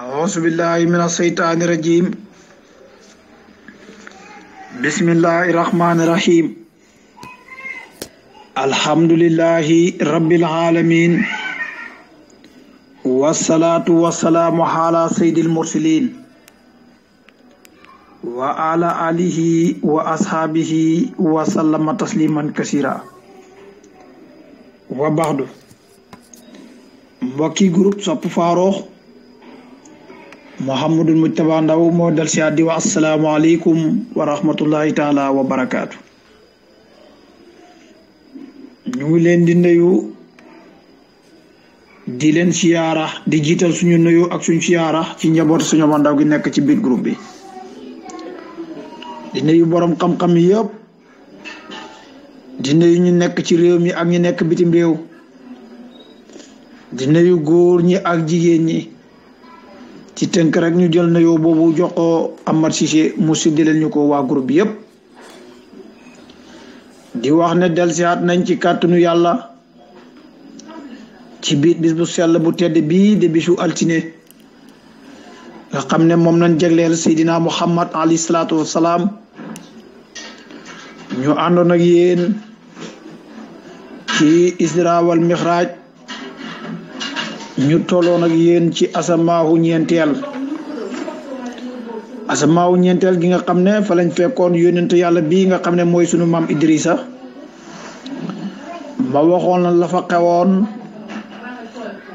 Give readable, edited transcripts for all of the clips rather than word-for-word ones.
أعوذ بالله من الشيطان الرجيم بسم الله الرحمن الرحيم الحمد لله رب العالمين والصلاة والسلام على سيد المرسلين وعلى آله وأصحابه وسلم تسليما كثيرا وبعد mbokki groupe sopp Farokh Mouhamadou Moujtaba Ndaw moo dal si àddi wa assalaamu aleykum wa rahmatullahi taala wa barakaatu. ñu ngi leen di nuyu di leen siyaara di jiital suñu nuyu ak suñu siyaara ci njaboot suñu mandaw gi nekk ci biir groupe bi di nuyu borom xam-xam yëpp di nuyu ñu nekk ci réew mi ak ñu nekk bitim réew di nuyu góor ñi ak jigéen ñi ci tënk rek ñu jël nuyoo boobu jox ko Amar Cissé mu séddale ñu ko waa groupe bi yëpp di wax ne delsiwaat nañ ci kàttanu yàlla ci biir bis bu sell bu tedd bii de bisu altine nga xam ne moom nañ jagleel Seydina Muhammad alayhi salaatu wassalaam ñu àndoon ak yéen ci Isra wal Mi'raj ñu tolloon ak yéen ci asamaahu ñeenteel gi nga xam ne fa lañ fekkoon yónnent yàlla bii nga xam ne mooy sunu maam Idrissa ma waxoon la fa xewoon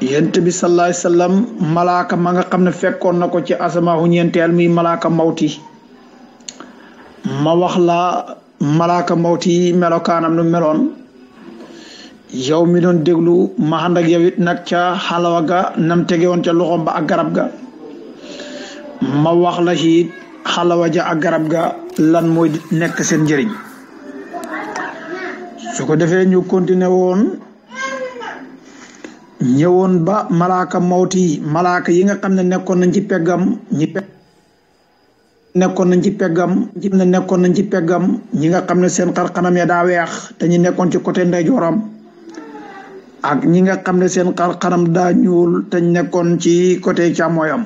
yonent bi sallallahu alayhi wasallam malaaka ma nga xam ne fekkoon na ko ci asamaahu ñeenteel muy malaaka mawti ma wax la malaaka mawti melokaanam nu meloon yow mi doon déglu ma ànd ak yow it nag ca xalawa ga nam tege woon ca loxoom ba ak garab ga ma wax la ci xalawa ja ak garab ga lan mooy nekk seen njëriñ su ko defee ñu continuer woon ñëwoon ba malaaka mawti malaaka yi nga xam ne nekkoon nañ ci peggam nekkoon nañ ci peggam ñi nga xam ne seen xar-xanam ya daa weex te ñu nekkoon ci côté ndeyjooram ak ñi nga xam ne seen xar-xanam daa ñuul te nekkoon ci côté càmmooyam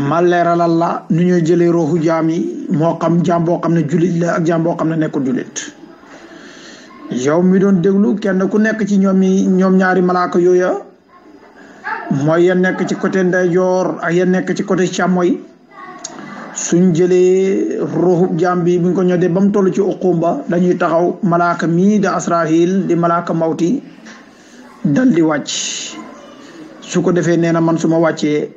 ma leeralal la nu ñuy jëlee rooxu jaam yi moo xam jaam boo xam ne jullit la ak jaam boo xam ne nekkul jullit yow mi doon déglu kenn ku nekk ci ñoom ñaari malaaka yooya mooy ya nekk ci côté ndeyjoor ak ya nekk ci côté càmmooy suñ jëlee rooxu jaam bi buñ ko ñodee ba mu toll ci uqumba dañuy taxaw malaaka mii di Asrahil di malaaka mawti dal di wàcc su ko defee nee na man su ma wàccee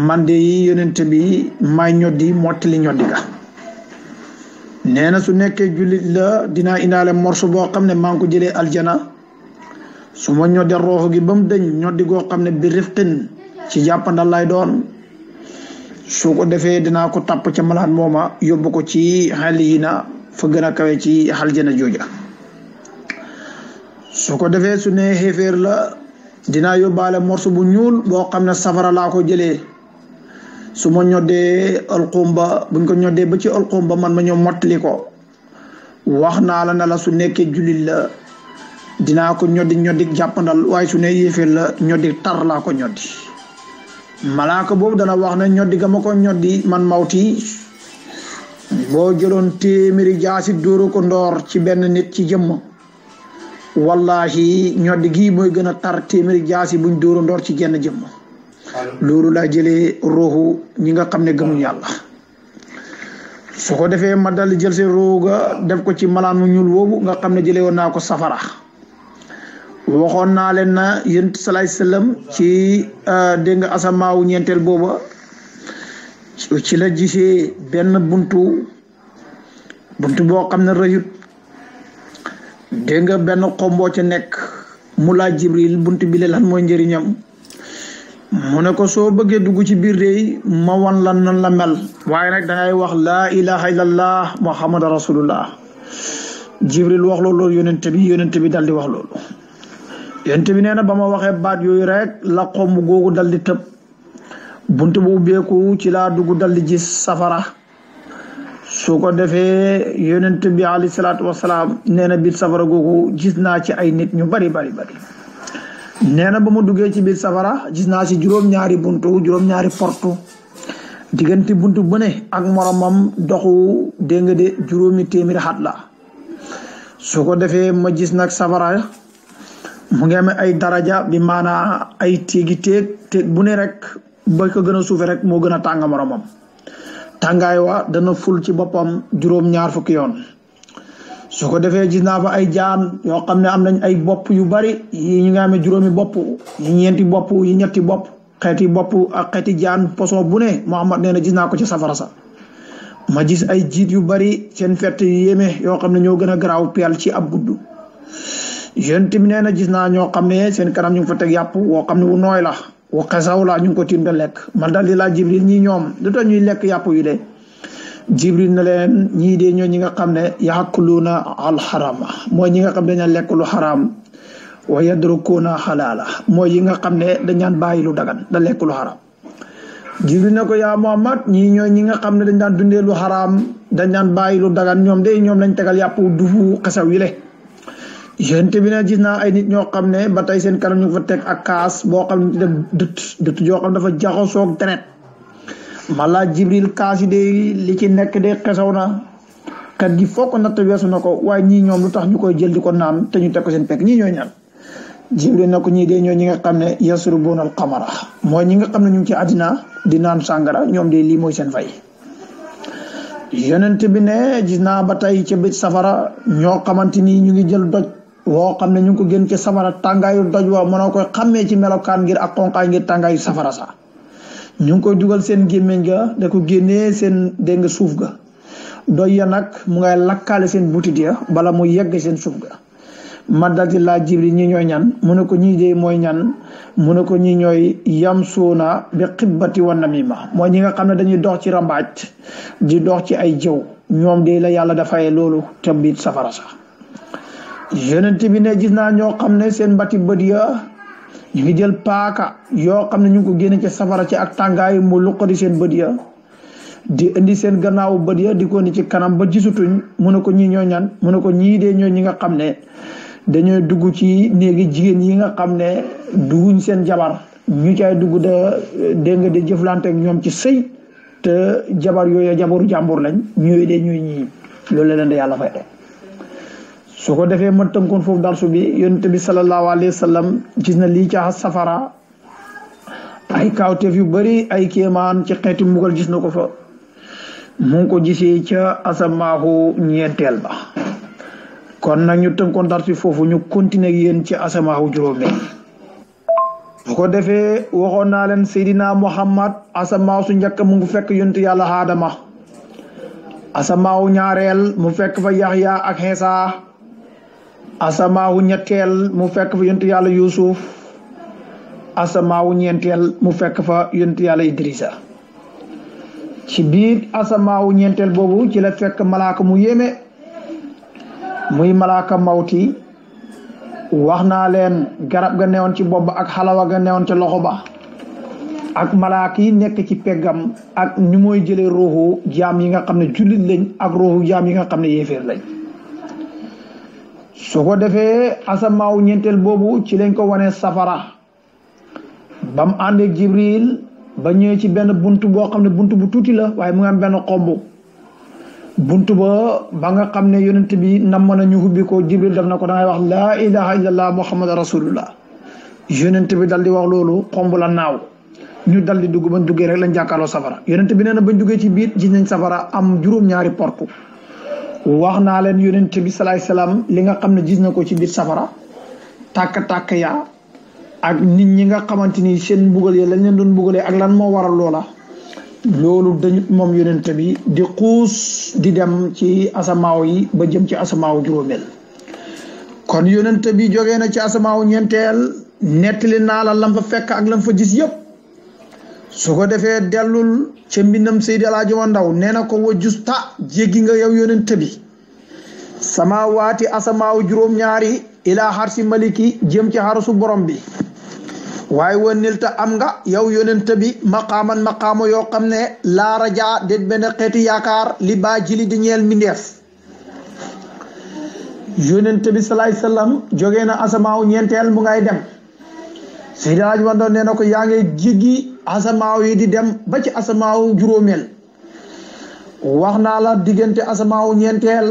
man de yonent bi may ñoddi mottali ñoddi ga nee na su nekkee jullit la dinaa indaale morso boo xam ne maa ngi ko jëlee aljana su ma ñoddee rooxu gi ba mu dëñ ñoddi goo xam ne bi rifqin ci jàppandal lay doon su ko defee dinaa ko tàpp ca malaan mooma yóbbu ko ci xel yi na fa gën a kawe ci aljana jooja su ko defee su ne xéeféer la dinaa yóbbaale morso bu ñuul boo xam ne safara laa ko jëlee su ma ñoddee alxumba buñ ko ñoddee ba ci alxumba man ma ñëw mottali ko wax naa la ne la su nekkee jullit la dinaa ko ñoddi jàppandal waaye su ne yéeféer la ñoddi tar laa ko ñoddi malaaka boobu dana wax ne ñoddi ga ma ko ñoddi man mawti boo jëloon téeméeri jaasi dóoru ko ndoor ci benn nit ci jëmm wallahi ñoddi gii mooy gën a tar téeméeri jaasi buñ dóoru ndoor ci genn jëmm loolu laa jëlee ruuxu ñi nga xam ne gëmuñ yàlla su ko defee ma dal jël seen ruuxu ga def ko ci malaan mu ñuul boobu nga xam ne jëlee woon naa ko safara waxoon naa leen na yonent salaay sallam ci dégg nga asamaawu ñeenteel booba ci la gisee benn buntu boo xam ne rëyut dégg nga benn xomboo ca nekk mu laaj Jibril buntu bi lan mooy njëriñam mu ne ko soo bëggee dugg ci biir dey ma wan lan nan la mel waaye nag dangay wax laa ilaha illallah muhammad rasulullah Jibril wax loolu yonent bi dal di wax loolu yonent bi nee na ba ma waxee baat yooyu rek la xomb googu dal di tëb bunt bu ubbeeku ci laa dugg dal di gis safara su ko defee yonent bi alayhi salaatu wasalaam nee na biir safara googu gis naa ci ay nit ñu bari nee na ba mu duggee ci biir safara gis naa si juróom-ñaari buntu juróom-ñaari portu diggante buntu bu ne ak moromam doxu dégg nga de juróomi téeméeri xat la. su ko defee ma gis nag safara mu ngi amee ay daraja bi maanaa ay téegi téeg bu ne rek ba ko gën a suufe rek moo gën a tàng moromam tàngaay wa dana ful ci boppam juróom-ñaar fukki yoon. su ko defee gis naa fa ay jaan yoo xam ne am nañ ay bopp yu bari yi ñu ngi amee juróomi bopp yi ñeenti bopp yi ñetti bopp xeeti bopp ak xeeti jaan poson bu ne Muhammad nee na gis naa ko ci safara sa. ma gis ay jiit yu bari seen fett yu yéeme yoo xam ne ñoo gën a garaaw peel ci ab gudd. yonent bi nee na gis naa ñoo xam ne seen kanam ñu ngi fa teg yàpp woo xam ne wu nooy la wu xesaw la ñu ngi ko tiim da lekk man daal di laa Jibril ñii ñoom lu tax ñuy lekk yàpp yu de. Jibril na leen ñii de ñoo ñi nga xam ne yaakuluuna al xarama mooy ñi nga xam ne dañaa lekk lu xaraam wa yadrukuuna xalaala mooy yi nga xam ne dañaan bàyyi lu dagan da lekk lu xaraam. Jibril ne ko yaa Muhammad ñii ñooy ñi nga xam ne dañ daan dundee lu xaraam dañ daan bàyyi lu dagan ñoom de ñoom lañ tegal yàpp dufu xesaw yi le. yonent bi ne gis naa ay nit ñoo xam ne ba tey seen kanam ñu fa teg ak kaas boo xam ne dëtt joo xam dafa jaxasoog deret. mala Jibril kaas yi de li ci nekk de xesaw na kat gi foo ko natt weesu na ko waaye ñii ñoom lu tax ñu koy jël di ko naan te ñu teg ko seen pekk ñii ñooy ñaan. Jibril na ko ñii de ñoo ñi nga xam ne yasrubuuna al qamara mooy ñi nga xam ne ñu ngi ci àddina di naan sàngara ñoom de lii mooy seen fay. yonent bi ne gis naa ba tey ca biir safara ñoo xamante ni ñu ngi jël doj woo xam ne ñu ngi ko génn ci safara tàngaayu doj wa mënoo koy xàmmee ci melokaan ngir ak xonqaay ngir tàngaayu safara sa ñu ngi koy dugal seen gémmiñ ga da ko génnee seen dégg nga suuf ga doj ya nag mu ngay lakkaale seen butit ya bala mu yegg seen suuf ga. ma daldi laa Jibril ñi ñooy ñan mu ne ko ñii de mooy ñan mu ne ko ñi ñooy yamsuuna bi xibbati wa namima mooy ñi nga xam ne dañuy dox ci rambaaj di dox ci ay jëw ñoom de la yàlla dafay loolu te biit safara sax. yonent bi ne gis naa ñoo xam ne seen mbati bët ya ñu ngi jël paaka yoo xam ne ñu ngi ko génne ci safara ci ak tàngaay mu luqadi seen bët ya di indi seen gannaaw bët ya di ko indi ci kanam ba gisutuñ mu ne ko ñii ñoo ñan mu ne ko ñii de ñoo ñi nga xam ne dañooy dugg ci néegi jigéen yi nga xam ne dugguñ seen jabar ñu cay dugg da dégg nga di jëflante ak ñoom ci sëy te jabar yooyu jabaru jàmbur lañ ñooy de ñooy ñii loolu la leen de yàlla fay de. su ko defee ma tënkoon foofu darsu bi yonent bi sallallahu alayhi wa sallam gis na lii ca safara ay kawteef yu bari ay kéemaan ci xeeti mbugal gis na ko fa mu ngi ko gisee ca asamaahu ñeenteel ba. kon nag ñu tënkoon darsu foofu ñu continuer yéen ci asamaahu juróomeel. su ko defee waxoon naa leen Seydina Muhammad asamaahu su njëkk mu ngi fekk yonent yàlla Aadama asamaahu ñaareel mu fekk fa Yaxya ak Iisa asamaawu ñetteel mu fekk fa yonent yàlla Yuusuf asamaawu ñeenteel mu fekk fa yonent yàlla Idrissa. ci biir asamaawu ñeenteel boobu ci la fekk malaaka mu yéeme muy malaaka mawti wax naa leen garab ga newoon ci bopp ak xalawa ga newoon ca loxo ba ak malaaka yi nekk ci peggam ak ni mooy jëlee ruuxu jaam yi nga xam ne jullit lañ ak ruuxu jaam yi nga xam ne yéeféer lañ. su ko defee asamaawu ñeenteel boobu ci lañ ko wane safara ba mu ànd ak Jibril ba ñëwee ci benn bunt boo xam ne bunt bu tuuti la waaye mu ngi am benn xomb bunt ba nga xam ne yonent bi nam na ñu ubbi ko Jibril daf na ko dangay wax laa ilaha illallah muhammad rasulullah yonent bi dal di wax loolu xomb la naaw ñu dal di dugg bañ duggee rek lañ jàkkaarloo safara yonent bi nee na bañ duggee ci biir gis nañ safara am juróom-ñaari porte wax naa leen yonent bi salaay salaam li nga xam ne gis na ko ci biir safara tàkk-tàkk ya ak nit ñi nga xamante ni seen mbugal ya lañ leen doon mbugalee ak lan moo waral loola loolu dañu moom yonent bi di xuus di dem ci asamaaw yi ba jëm ci asamaaw juróomeel. kon yonent bi jógee na ci asamaaw ñeenteel nettali naa la lam fa fekk ak lam fa gis yëpp su ko defee dellul ca mbindam Seydi Alaaji Ndaw nee na ko wa justa jéggi nga yow yonent bi sama waati asamaaw juróom-ñaari ilaa xarsi maliki jëm ci xarasu borom bi waaye wanil ta am nga yow yonent bi maqaama yoo xam ne laa rajaa déet benn xeeti yaakaar li baa jili di ñeel mindeef. yonent bi salaay sallam jógee na asamaaw ñeenteel mu ngay dem Seydi Hadji Mandaw nee na ko yaa ngi jéggi asamaaw yi di dem ba ci asamaaw juróomeel wax naa la diggante asamaaw ñeenteel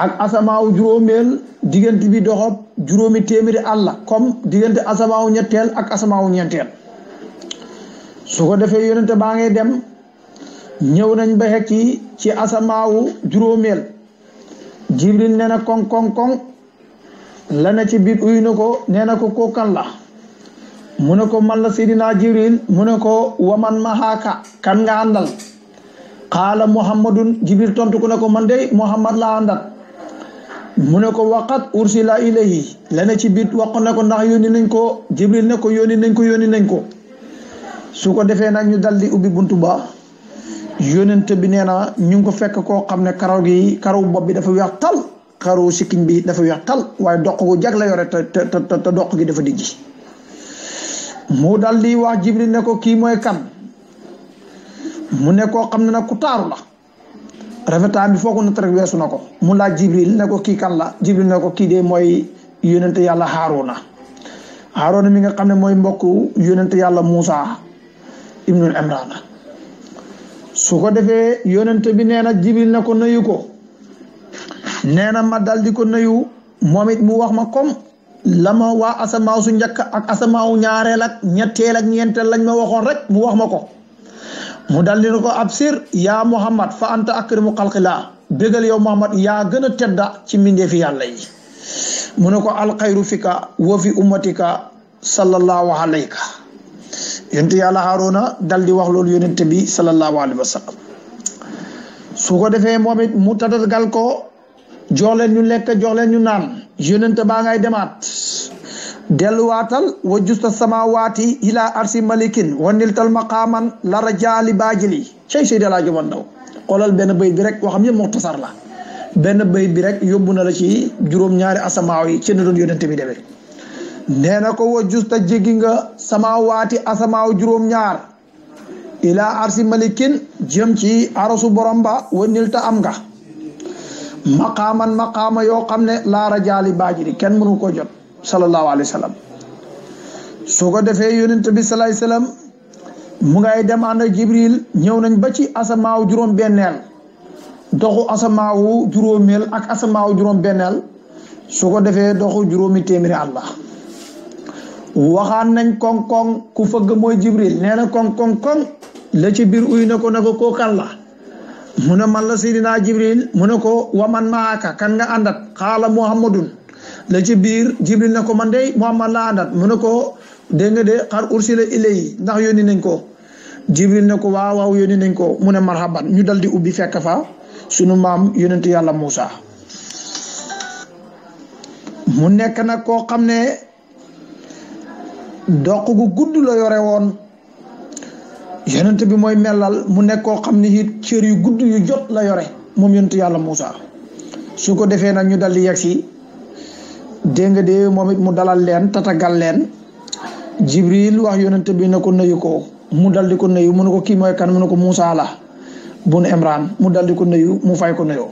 ak asamaaw juróomeel diggante bi doxob juróomi téeméeri àlla comme diggante asamaaw ñetteel ak asamaaw ñeenteel su ko defee yonente baa ngay dem ñëw nañ ba xekk ci asamaaw juróomeel Jibril nee na koŋ koŋ koŋ la na ci biir uyu na ko nee na ko kan la mu ne ko man la Seydina Jibril mu ne ko waman mahaaka kan nga àndal qaala muhammadun Jibril tontu ko ne ko man de muhammad la àndat mu ne ko waqat ursila ilayhi la na ci biir wax ne ko ndax yónni nañ ko Jibril ne ko yónni nañ ko su ko defee nag ñu dal di ubbi buntu ba yónente bi nee na ñu ngi ko fekk koo xam ne karaw bopp bi dafa weex tal karaw sikkiñ bi dafa weex tal waaye doq gu jag la yore te doq gi dafa dijji mu dal di wax Jibril ne ko kii mooy kan mu ne koo xam ne nag ku taaru la rafetaan bi foo ko natt rek weesu na ko mu laaj Jibril ne ko kii kan la Jibril ne ko kii de mooy yónente yàlla Haaruna mi nga xam ne mooy mbokk yónente yàlla Muusa ibnul Imraan su ko defee yonente bi nee na Jibril na ko nuyu ko nee na ma dal di ko nuyu moom it mu wax ma comme la ma waa asamaaw su njëkk ak asamaaw ñaareel ak ñetteel ak ñeenteel lañ ma waxoon rek mu wax ma ko mu dal di ko absir yaa Muhammad fa anta akrimu xalqilaa bégal yow Muhammad yaa gën a tedda ci mbindeefi yàlla yi mu ne ko alxayru fika wa fi ummatika sallallahu alayka yonent yàlla Haaruna dal di wax loolu yonent bi sallallahu alayhi wa sallam su ko defee moom it mu tatagal ko jox leen ñu lekk jox leen ñu naan yonent baa ngay demaat delluwaatal wa justa samawaati ila arsi malikin wa niltal maqaaman la rajaali baajili cey Seydi El Hadji Mandaw xoolal benn bayit bi rek waxam yëpp muxtasar la benn bayit bi rek yóbbu na la ci juróom-ñaari asamaaw yi ci na doon yonent bi demee nee na ko wa justa jéggi nga samawaati asamaaw juróom-ñaar ila arsi malikin jëm ci arasu borom ba wa nilta am nga maqaama yoo xam ne laa rajaali baajili kenn mënu ko jot sallallahu alayhi wa sallam su ko defee yonent bi sallallahu alayhi wa sallam mu ngay dem ànd ak Jibril ñëw nañ ba ci asamaaw juróom benneel doxu asamaawu juróomeel ak asamaawu juróom benneel su ko defee doxu juróomi téeméeri Allah waxaan nañ koŋ-koŋ ku fëgg mooy Jibril nee na koŋ-koŋ la ci biir uy na ko koo kan la mu ne man la Seydina Jibril mu ne ko waman maaka kan nga àndat xaala muhammadun la ci biir Jibril ne ko man de muhammad la àndat mu ne ko dégg nga de xar ursila ilayhi ndax yónni nañ ko Jibril ne ko waaw yónni nañ ko mu ne marhaban ñu dal di ubbi fekk fa sunu maam yonent yàlla Muusa mu nekk nag koo xam ne doq gu gudd la yore woon yonent bi mooy melal mu nekk koo xam ne it cër yu gudd yu jot la yore moom yonent yàlla Muusa su ko defee nag ñu dal di yegg si dégg nga de moom it mu dalal leen tatagal leen Jibril wax yonent bi ne ko nuyu ko mu dal di ko nuyu mu ne ko kii mooy kan mu ne ko Muusa la bun Imran mu dal di ko nuyu mu fay ko nuyoo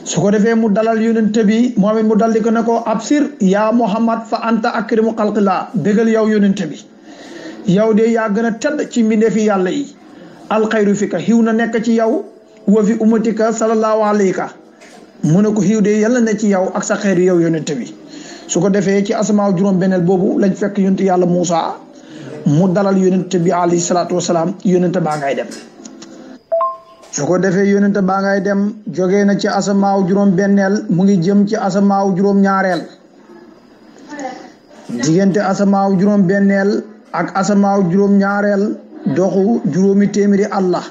su ko defee mu dalal yonent bi moom it mu dal di ko ne ko absir yaa Muhammad fa anta akrimu xalqilaa bégal yow yonent bi yow de yaa gën a tedd ci mbindeefi yàlla yi alxayru fika xiw na nekk ci yow wa fi ummatika sallallahu alayka mu ne ko xiw de yàlla ne ci yow ak sa xeer yow yonent bi su ko defee ci asamaaw juróom benneel boobu lañ fekk yonent yàlla Muusa mu dalal yonent bi alayhi salaatu wasalaam yonent baa ngay dem su ko defee yonent baa ngay dem jógee na ci asamaaw juróom benneel mu ngi jëm ci asamaaw juróom ñaareel diggante asamaaw juróom benneel ak asamaaw juróom ñaareel doxu juróomi téeméeri Allah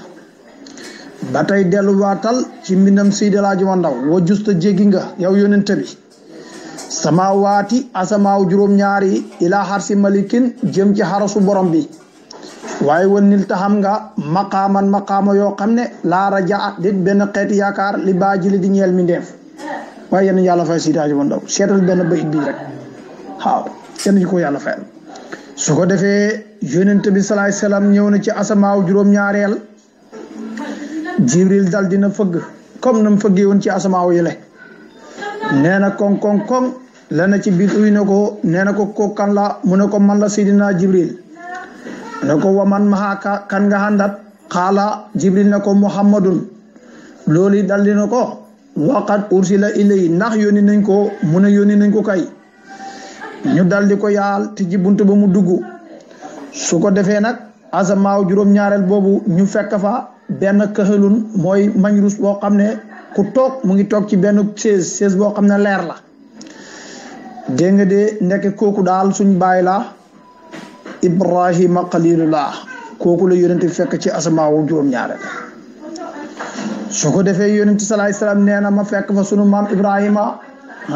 ba tey delluwaatal ci mbindam Seydi El Hadji Mandaw wa justa jéggi nga yow yonent bi samaawaati asamaaw juróom ñaari ilaa xarsi malikin jëm ci xarasu borom bi waaye wan nil taxam nga maqaama yoo xam ne laa rajaa dit benn xeeti yaakaar li baajili di ñeel mi ndeef waaye yéen yàlla fay Seydi El Hadji Mandaw seetal benn bayit bii rek waaw yéen ñu ko yàlla fayal su ko defee yonent bi salaay salaam ñëw na ci asamaaw juróom ñaareel Jibril dal dina fëgg comme nam fëggee woon ci asamaaw yële nee na koŋ la na ci biir uy na ko nee na ko kan la mu ne ko man la Seydina Jibril ne ko waman mahaka kan nga àndat xaala Jibril ne ko Muhammadun loolu daldi na ko waqat ursila ilay ndax yónni nañ ko mu ne yónni nañ ko kay ñu daldi ko yaal te ji buntu ba mu dugg su ko defee nag asamaaw juróom-ñaareel boobu ñu fekk fa benn këxalun mooy mañrus boo xam ne ku toog mu ngi toog ci benn chaise boo xam ne leer la dégg nga de nekk kooku daal suñ bàyyi la Ibrahima Xalilullah kooku la yonent fekk ci asamaaw juróom-ñaareel su ko defee yonent salaay salaam nee na ma fekk fa sunu maam Ibrahima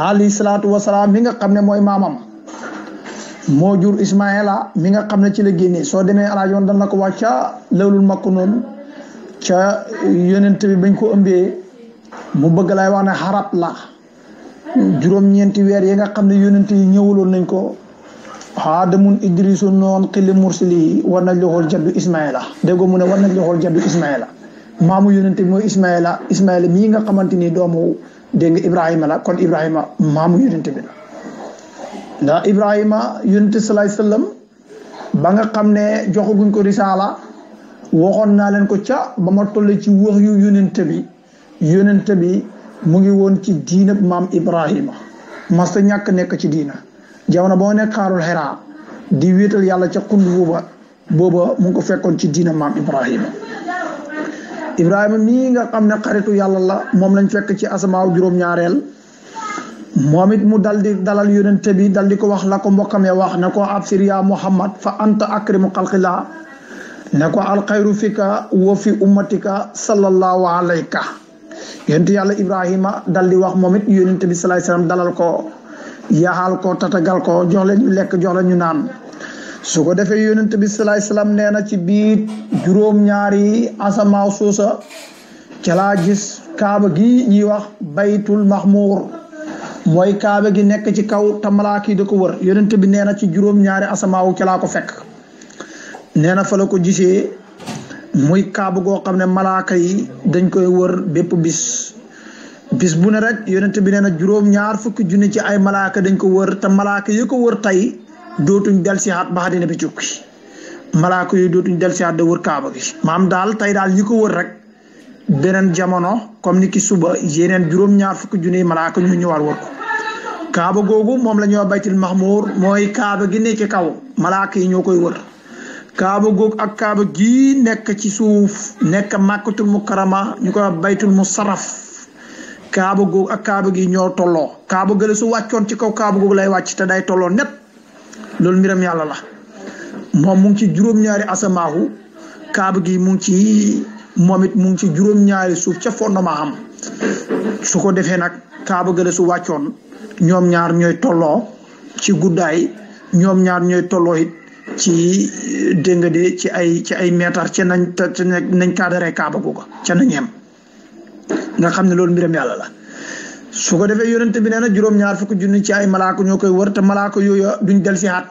alayhi salaatu wasalaam mi nga xam ne mooy maamam moo jur Ismaila mi nga xam ne ci la génnee soo demee alaaji woon dan la ko wax ca lawlul makku noonu ca yonent bi bañ ko ëmbee mu bëgg lay wax ne xarab la juróom-ñeenti weer yi nga xam ne yonent yi ñëwuloon nañ ko Aadamun Idrisu noon xilli mursili war nañ loxool jaddu Ismaila déggoo mu ne war nañ loxool jaddu Ismaila maamu yonent bi mooy Ismaila mii nga xamante ni doomu dégg nga Ibrahima la kon Ibrahima maamu yonent bi la ndax Ibrahima yonent salaay sallam ba nga xam ne joxaguñ ko risaala waxoon naa leen ko ca ba ma toll ci wax yu yonent bi mu ngi woon ci diina maam Ibrahima masta ñàkk nekk ci diina jamono boo nekk xaarul Xiraa di wéetal yàlla ca xund booba mu ngi ko fekkoon ci diina maam Ibrahima mii nga xam ne xaritu yàlla la moom lañ fekk ci asamaaw juróom-ñaareel moom it mu dalal yonent bi dal di ko wax la ko mbokkam ya wax ne ko absir ya Muhammad fa anta akrimu xalqillah ne ko alxayru fika wa fi ummatika sallallahu alayka yonent yàlla Ibrahima dal di wax moom it yonent bi salaay salaam dalal ko yaxal ko tatagal ko jox leen ñu lekk jox leen ñu naan su ko defee yonent bi salaay salaam nee na ci biir juróom-ñaari asamaaw suusa ca laa gis kaaba gi ñuy wax baytul mahmur mooy kaaba gi nekk ci kaw te malaaka yi da ko wër yonent bi nee na ci juróom-ñaari asamaaw ca laa ko fekk nee na fa la ko gisee muy kaaba goo xam ne malaaka yi dañ koy wër bépp bis bu ne rek yonent bi nee na juróom-ñaar fukki junni ci ay malaaka dañ ko wër te malaaka yi ko wër tey dootuñ del si xaat ba àddina bi cukki malaaka yooyu dootuñ del si xaat da wër kaaba gi maam daal tey daal ñi ko wër rek beneen jamono comme ni ki suba yeneen juróom-ñaar fukki junni malaaka ñu ñëwaat wër ko kaaba googu moom la ñuy wax baytul mahmur mooy kaaba gi nekk ci kaw malaaka yi ñoo koy wër kaaba googu ak kaaba gii nekk ci suuf nekk màkkatul mukarrama ñu koy wax baytul musarraf kaaba googu ak kaaba gi ñoo tolloo kaaba gële su wàccoon ci kaw kaaba googu lay wàcc te day tolloo net loolu mbiram yàlla la moom mu ngi ci juróom-ñaari asamaahu kaaba gi mu ngi ci moom it mu ngi ci juróom-ñaari suuf ca fondement am su ko defee nag kaaba gële su wàccoon ñoom ñaar ñooy tolloo ci guddaay ñoom ñaar ñooy tolloo it ci dégg nga de ci ay meetar ca nañ kaadare kaaba googa ca nañ xem nga xam ne loolu mbiram yàlla la su ko defee yonent bi nee na juróom-ñaar fukki junni ci ay malaaka ñoo koy wër te malaaka yooyu duñ del si xaat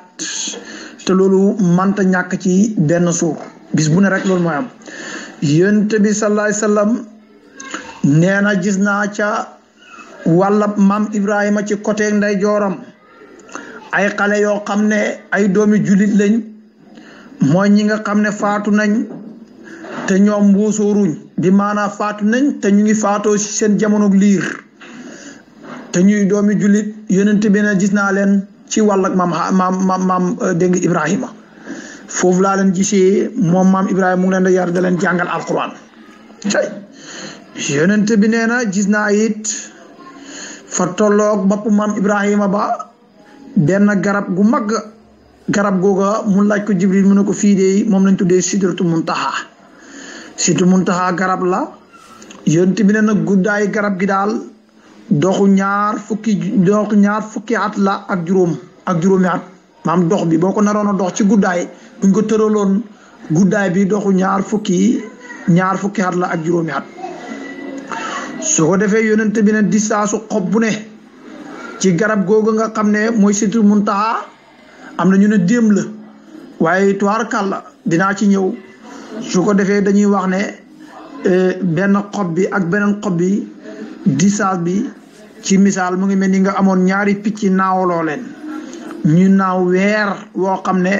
te loolu manta ñàkk ci benn suur bis bu ne rek loolu mooy am yonent bi sallallahu alayhi wasallam nee na gis naa ca wàlla maam Ibrahima ci côté nday jooram ay xale yoo xam ne ay doomi jullit lañ mooy ñi nga xam ne faatu nañ te ñoom mbuusooruñ bi maanaam faatu nañ te ñu ngi faatoo ci seen jamono liir te ñuy doomi jullit yonent bi ne gis naa leen ci wàll ak maam dégg nga Ibrahima foofu laa leen gisee moom maam Ibrahima mu ngi leen di yar da leen jàngal alquran tey yonent bi nee na gis naa it fa tolloog bopp maam Ibrahima ba benn garab gu mag garab googa mu laaj ko Jibril mu ne ko fii de moom lañ tuddee sidratul muntaha garab la yonent bi nee na guddaay garab gi daal doxu ñaar fukki at la ak juróomi at maam dox bi boo ko naroon a dox ci guddaay buñ ko tëraloon guddaay bi doxu ñaar fukki at la ak juróomi at su ko defee yonent bi ne distaasu xob bu ne ci garab googu nga xam ne mooy sidratul muntaha am na ñu ne déem la waaye tubaarkàlla dinaa ci ñëw su ko defee dañuy wax ne benn xob bi ak beneen xob bi distance bi ci misaal mu ngi mel ni nga amoon ñaari picc naawloo leen ñu naaw weer woo xam ne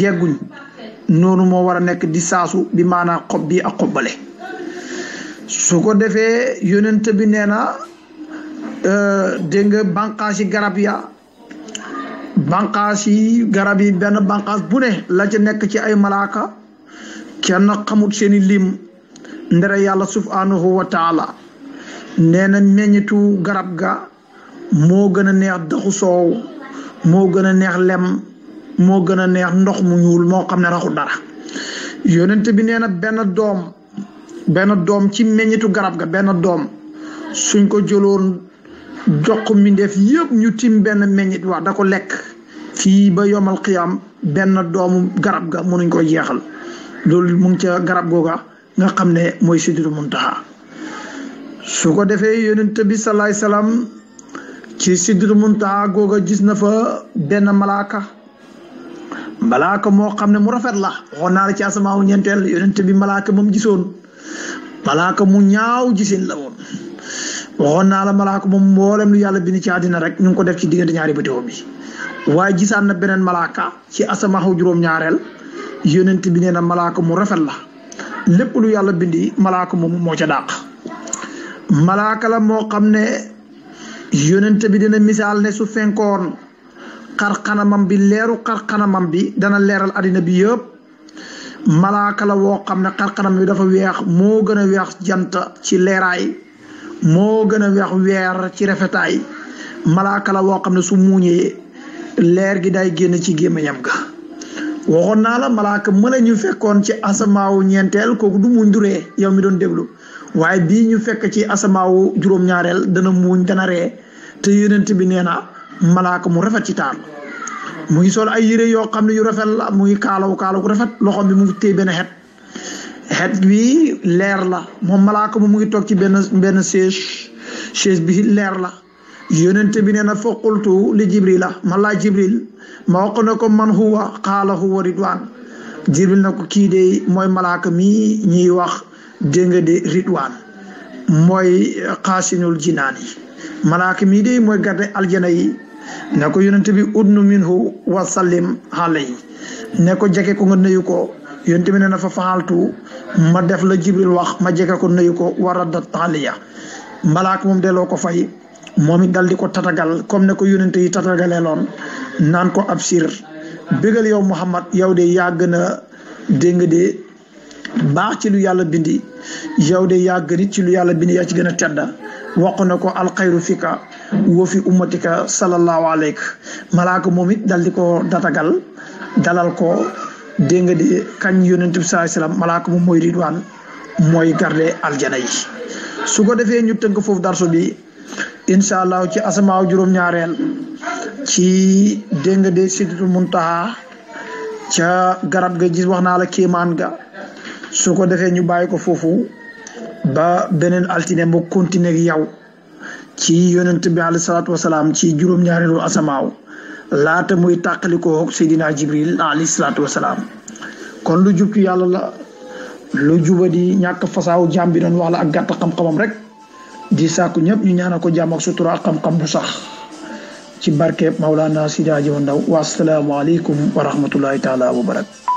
yegguñ noonu moo war a nekk di saasu bi maanaam xob bi ak xobbale su ko defee yonent bi nee na dégg nga bànqaas yi garab yi benn bànqaas bu ne la ca nekk ci ay malaaka kenn xamut seeni lim ndere yàlla subhanahu wa taala nee na meññitu garab ga moo gën a neex daxu soow moo gën a neex lem moo gën a neex ndox mu ñuul moo xam ne raxu dara yonent bi nee na benn doom ci meññitu garab ga benn doom suñ ko jëloon jox ko mbindeef yëpp ñu tim benn meññit wax da ko lekk fii ba yomal xiyam benn doomu garab ga mënuñ ko jeexal loolu mu ngi ca garab googa nga xam ne mooy Sidratul Muntaha su ko defee yonent bi salaay salaam ci Sidratul Muntaha googa gis na fa benn malaaka moo xam ne mu rafet la waxoon naa la ci asamaawu ñeenteel yonent bi malaaka moom gisoon malaaka mu ñaaw gisin la woon waxoon naa la malaaka moom mboolem lu yàlla bind ci àddina rek ñu ngi ko def ci diggante ñaari bëtéo bi waaye gisaan na beneen malaaka ci asamaawu juróom-ñaareel yonent bi nee na malaaka mu rafet la lépp lu yàlla bindi malaaka moom moo ca dàq malaaka la moo xam ne yonent bi dina misaal ne su fenkoon xarxanamam bi leeru xarxanamam bi dana leeral àddina bi yëpp malaaka la woo xam ne xarxanam bi dafa weex moo gën a weex jant ci leeraay moo gën a weex weer ci rafetaay malaaka la woo xam ne su muuñee leer gi day génn ci gémmiñam ga waxoon naa la malaaka mën ñu fekkoon ci asamaawu ñeenteel kooku du muuñ du ree yow mi doon déglu waaye bii ñu fekk ci asamaawu juróom-ñaareel dana muuñ dana ree te yonent bi nee na malaaka mu rafet ci taar mu ngi sol ay yére yoo xam ne yu rafet la mu ngi kaalaw gu rafet loxo bi mu ngi téye benn xet bi leer la moom malaaka mu ngi toog ci benn chaise bi leer la yonent bi nee na fa qultu li jibrila ma laa jibril ma wax na ko man huwa qaala huwa ridwaan jibril na ko kii de mooy malaaka mi ñuy wax dégg nga de ridwaan mooy xaasinul jinaan yi malaaka mii de mooy garde aljana yi ne ko yonent bi udnu minhu wa sallim alayhi ne ko jege ko nga nuyu ko yonent bi ne na fa faxaltu ma def la jibril wax ma jege ko nuyu ko wa raddat aliya malaaka moom delloo ko fay moom it dal di ko tatagal comme ne ko yonent yi tatagalee loon naan ko ab sir bégal yow Muhammad yow de yaa gën a dégg nga de baax ci lu yàlla bindi yow de yaa gën ci lu yàlla bindi yaa ci gën a tedda wax na ko alxayru fika wa fi ummatika sallallahu alayk malaaka moom it dal di ko datagal dalal ko dégg nga de kañ yonent bi sallallahu alayhi wasallam malaaka moom mooy ridwaan mooy garde aljana yi su ko defee ñu tënk foofu darsu bi incha allah ci asamaaw juróom-ñaareel ci dégg nga de Sidratul Muntaha ca garab ga gis wax naa la kéemaan ga su ko defee ñu bàyyi ko foofu ba beneen altine mu continuer ak yow ci yonent bi alayhi salaatu wasalaam ci juróom-ñaareelu asamaaw laata muy tàqalikoo Seydina Jibril alayhi salaatu wasalaam kon lu jub ci yàlla la lu juba di ñàkk fasaaw jaam bi doon wax la ak gàtt xam-xamam rek di sàkku ñëpp ñu ñaanal ko jàmm ak sutura ak xam-xam bu sax ci barkeeb Mawlana Sidi Hadji Ndaw wa assalaamu aleykum wa rahmatullahi taala wa barakatuh